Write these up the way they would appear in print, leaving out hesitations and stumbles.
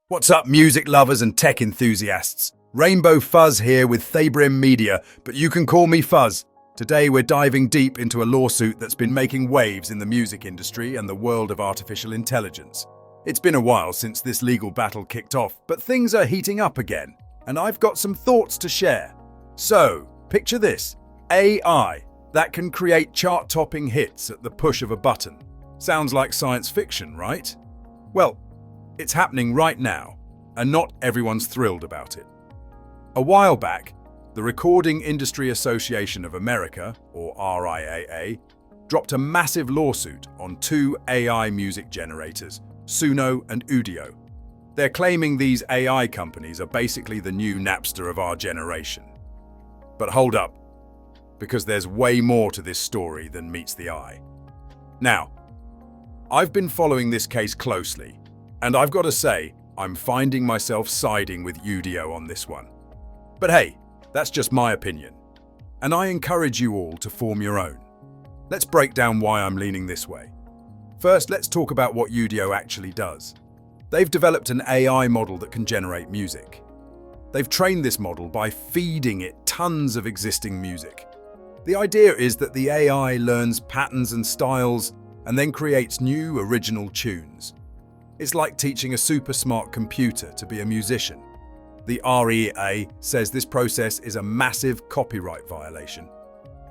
What's up, music lovers and tech enthusiasts? Rainbow Fuzz here with Thabrim Media, but you can call me Fuzz. Today we're diving deep into a lawsuit that's been making waves in the music industry and the world of artificial intelligence. It's been a while since this legal battle kicked off, but things are heating up again, and I've got some thoughts to share. So, picture this: AI that can create chart-topping hits at the push of a button. Sounds like science fiction, right? Well, it's happening right now, and not everyone's thrilled about it. A while back, the Recording Industry Association of America, or RIAA, dropped a massive lawsuit on two AI music generators, Suno and Udio. They're claiming these AI companies are basically the new Napster of our generation. But hold up, because there's way more to this story than meets the eye. Now, I've been following this case closely, and I've got to say, I'm finding myself siding with Udio on this one. But hey, that's just my opinion, and I encourage you all to form your own. Let's break down why I'm leaning this way. First, let's talk about what Udio actually does. They've developed an AI model that can generate music. They've trained this model by feeding it tons of existing music. The idea is that the AI learns patterns and styles and then creates new original tunes. It's like teaching a super smart computer to be a musician. The REA says this process is a massive copyright violation.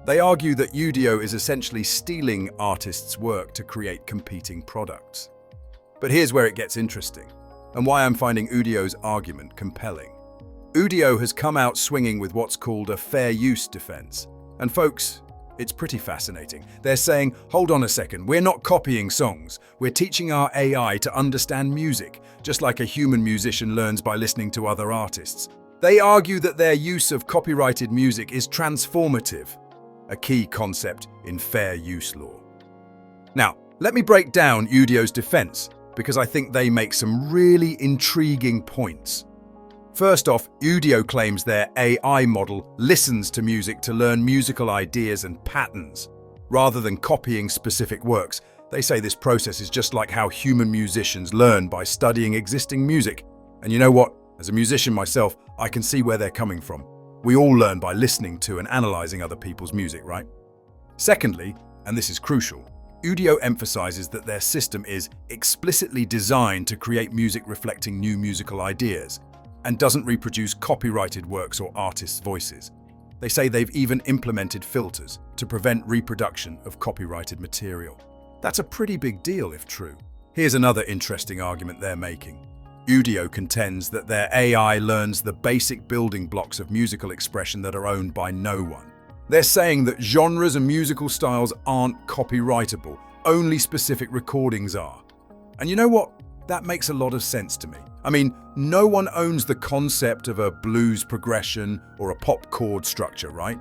They argue that Udio is essentially stealing artists' work to create competing products. But here's where it gets interesting, and why I'm finding Udio's argument compelling. Udio has come out swinging with what's called a fair use defense. And folks, it's pretty fascinating. They're saying, hold on a second, we're not copying songs. We're teaching our AI to understand music, just like a human musician learns by listening to other artists. They argue that their use of copyrighted music is transformative, a key concept in fair use law. Now, let me break down Udio's defense, because I think they make some really intriguing points. First off, Udio claims their AI model listens to music to learn musical ideas and patterns, rather than copying specific works. They say this process is just like how human musicians learn by studying existing music. And you know what? As a musician myself, I can see where they're coming from. We all learn by listening to and analyzing other people's music, right? Secondly, and this is crucial, Udio emphasizes that their system is explicitly designed to create music reflecting new musical ideas, and doesn't reproduce copyrighted works or artists' voices. They say they've even implemented filters to prevent reproduction of copyrighted material. That's a pretty big deal if true. Here's another interesting argument they're making. Udio contends that their AI learns the basic building blocks of musical expression that are owned by no one. They're saying that genres and musical styles aren't copyrightable, only specific recordings are. And you know what? That makes a lot of sense to me. I mean, no one owns the concept of a blues progression or a pop chord structure, right?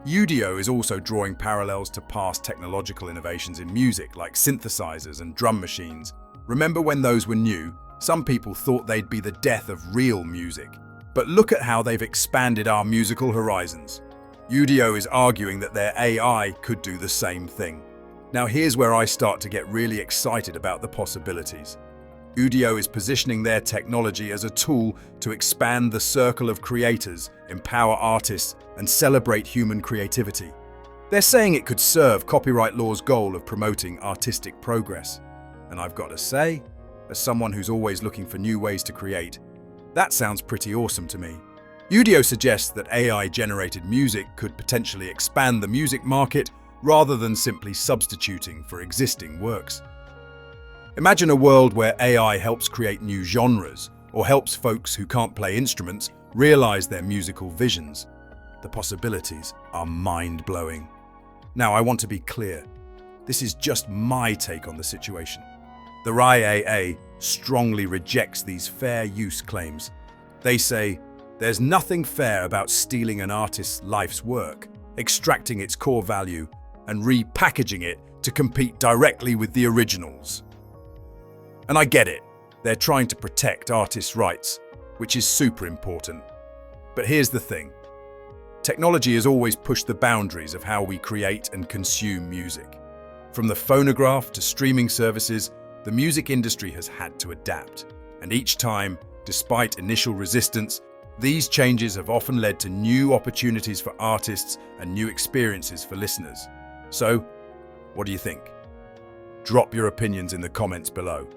Udio is also drawing parallels to past technological innovations in music, like synthesizers and drum machines. Remember when those were new? Some people thought they'd be the death of real music. But look at how they've expanded our musical horizons. Udio is arguing that their AI could do the same thing. Now here's where I start to get really excited about the possibilities. Udio is positioning their technology as a tool to expand the circle of creators, empower artists, and celebrate human creativity. They're saying it could serve copyright law's goal of promoting artistic progress. And I've got to say, as someone who's always looking for new ways to create, that sounds pretty awesome to me. Udio suggests that AI-generated music could potentially expand the music market rather than simply substituting for existing works. Imagine a world where AI helps create new genres, or helps folks who can't play instruments realize their musical visions. The possibilities are mind-blowing. Now, I want to be clear. This is just my take on the situation. The RIAA strongly rejects these fair use claims. They say, there's nothing fair about stealing an artist's life's work, extracting its core value, and repackaging it to compete directly with the originals. And I get it, they're trying to protect artists' rights, which is super important. But here's the thing. Technology has always pushed the boundaries of how we create and consume music. From the phonograph to streaming services, the music industry has had to adapt. And each time, Despite initial resistance, these changes have often led to new opportunities for artists and new experiences for listeners. So, what do you think? Drop your opinions in the comments below.